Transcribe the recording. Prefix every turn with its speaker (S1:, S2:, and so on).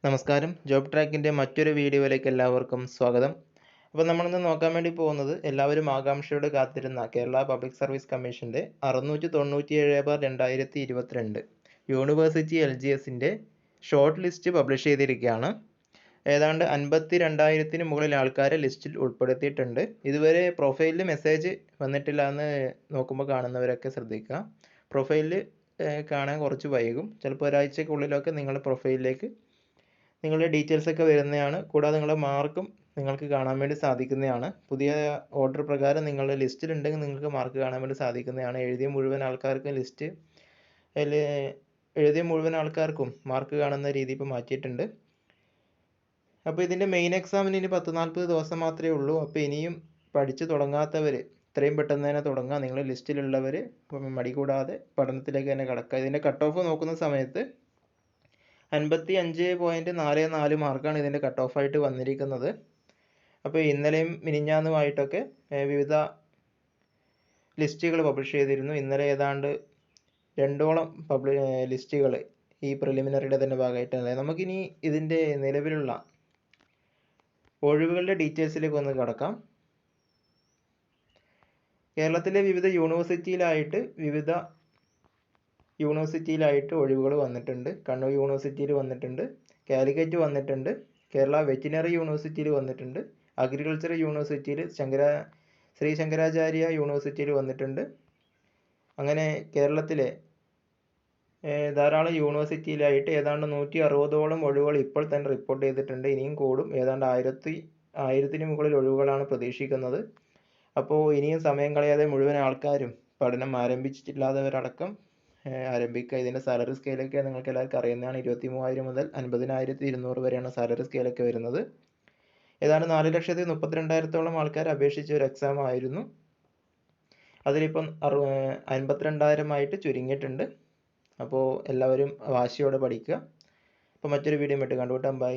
S1: നമസ്കാരം. ജോബ് ട്രാക്കിൻ്റെ മറ്റൊരു വീഡിയോയിലേക്ക് എല്ലാവർക്കും സ്വാഗതം. അപ്പോൾ നമ്മളിന്ന് നോക്കാൻ വേണ്ടി പോകുന്നത് എല്ലാവരും ആകാംക്ഷയോടെ കാത്തിരുന്ന കേരള പബ്ലിക് സർവീസ് കമ്മീഷൻ്റെ 697/2022 യൂണിവേഴ്സിറ്റി LGSൻ്റെ ഷോർട്ട് ലിസ്റ്റ് പബ്ലിഷ് ചെയ്തിരിക്കുകയാണ്. ഏതാണ്ട് 52,000 മുകളിൽ ആൾക്കാരെ ലിസ്റ്റിൽ ഉൾപ്പെടുത്തിയിട്ടുണ്ട്. ഇതുവരെ പ്രൊഫൈലിൽ മെസ്സേജ് വന്നിട്ടില്ല എന്ന് നോക്കുമ്പോൾ കാണുന്നവരൊക്കെ ശ്രദ്ധിക്കുക. പ്രൊഫൈലിൽ കാണാൻ കുറച്ച് വൈകും. ചിലപ്പോൾ ഒരാഴ്ചക്കുള്ളിലൊക്കെ നിങ്ങളുടെ പ്രൊഫൈലിലേക്ക് നിങ്ങളുടെ ഡീറ്റെയിൽസൊക്കെ വരുന്നതാണ്. കൂടാതെ നിങ്ങളുടെ മാർക്കും നിങ്ങൾക്ക് കാണാൻ വേണ്ടി സാധിക്കുന്നതാണ്. പുതിയ ഓർഡർ പ്രകാരം നിങ്ങളുടെ ലിസ്റ്റിലുണ്ടെങ്കിൽ നിങ്ങൾക്ക് മാർക്ക് കാണാൻ വേണ്ടി സാധിക്കുന്നതാണ്. എഴുതിയ മുഴുവൻ ആൾക്കാർക്കും മാർക്ക് കാണുന്ന രീതി ഇപ്പോൾ മാറ്റിയിട്ടുണ്ട്. അപ്പോൾ ഇതിൻ്റെ മെയിൻ എക്സാമിന് ഇനി 10-40 ദിവസം മാത്രമേ ഉള്ളൂ. അപ്പോൾ ഇനിയും പഠിച്ചു തുടങ്ങാത്തവർ എത്രയും പെട്ടെന്ന് തന്നെ തുടങ്ങുക. നിങ്ങളുടെ ലിസ്റ്റിലുള്ളവർ മടി കൂടാതെ പഠനത്തിലേക്ക് തന്നെ കടക്കുക. ഇതിൻ്റെ കട്ട് ഓഫ് നോക്കുന്ന സമയത്ത് 55.44 മാർക്കാണ് ഇതിൻ്റെ കട്ട് ഓഫായിട്ട് വന്നിരിക്കുന്നത്. അപ്പോൾ ഇന്നലെയും മിനിഞ്ഞാന്നുമായിട്ടൊക്കെ വിവിധ ലിസ്റ്റുകൾ പബ്ലിഷ് ചെയ്തിരുന്നു. ഇന്നലെ ഏതാണ്ട് 2ഓളം ലിസ്റ്റുകൾ ഈ പ്രിലിമിനറിയുടെ തന്നെ ഭാഗമായിട്ടാണ്. നമുക്കിനി ഇതിൻ്റെ നിലവിലുള്ള ഒഴിവുകളുടെ ഡീറ്റെയിൽസിലേക്ക് ഒന്ന് കടക്കാം. കേരളത്തിലെ വിവിധ യൂണിവേഴ്സിറ്റിയിലായിട്ട് ഒഴിവുകൾ വന്നിട്ടുണ്ട്. കണ്ണൂർ യൂണിവേഴ്സിറ്റിയിൽ വന്നിട്ടുണ്ട്, കാലിക്കറ്റ് വന്നിട്ടുണ്ട്, കേരള വെറ്റിനറി യൂണിവേഴ്സിറ്റിയിൽ വന്നിട്ടുണ്ട്, അഗ്രികൾച്ചർ യൂണിവേഴ്സിറ്റിയിൽ ശ്രീ ശങ്കരാചാര്യ യൂണിവേഴ്സിറ്റിയിൽ വന്നിട്ടുണ്ട്. അങ്ങനെ കേരളത്തിലെ ധാരാളം യൂണിവേഴ്സിറ്റിയിലായിട്ട് ഏതാണ്ട് 160ഓളം ഒഴിവുകൾ ഇപ്പോൾ തന്നെ റിപ്പോർട്ട് ചെയ്തിട്ടുണ്ട്. ഇനിയും കൂടും. ഏതാണ്ട് 1000-ന് മുകളിൽ ഒഴിവുകളാണ് പ്രതീക്ഷിക്കുന്നത്. അപ്പോൾ ഇനിയും സമയം കളയാതെ മുഴുവൻ ആൾക്കാരും പഠനം ആരംഭിച്ചിട്ടില്ലാത്തവരടക്കം ആരംഭിക്കുക. ഇതിൻ്റെ സാലറി സ്കെയിലൊക്കെ നിങ്ങൾക്ക് എല്ലാവർക്കും അറിയുന്നതാണ്. 23,000 മുതൽ 50,200 വരെയാണ് സാലറി സ്കെയിലൊക്കെ വരുന്നത്. ഏതാണ്ട് 4,32,000 ആൾക്കാർ അപേക്ഷിച്ച ഒരു എക്സാം ആയിരുന്നു. അതിലിപ്പം 52,000 ചുരുങ്ങിയിട്ടുണ്ട്. അപ്പോൾ എല്ലാവരും വാശിയോടെ പഠിക്കുക. അപ്പോൾ മറ്റൊരു വീഡിയോ ആയിട്ട് കണ്ടുമുട്ടാം. ബൈ.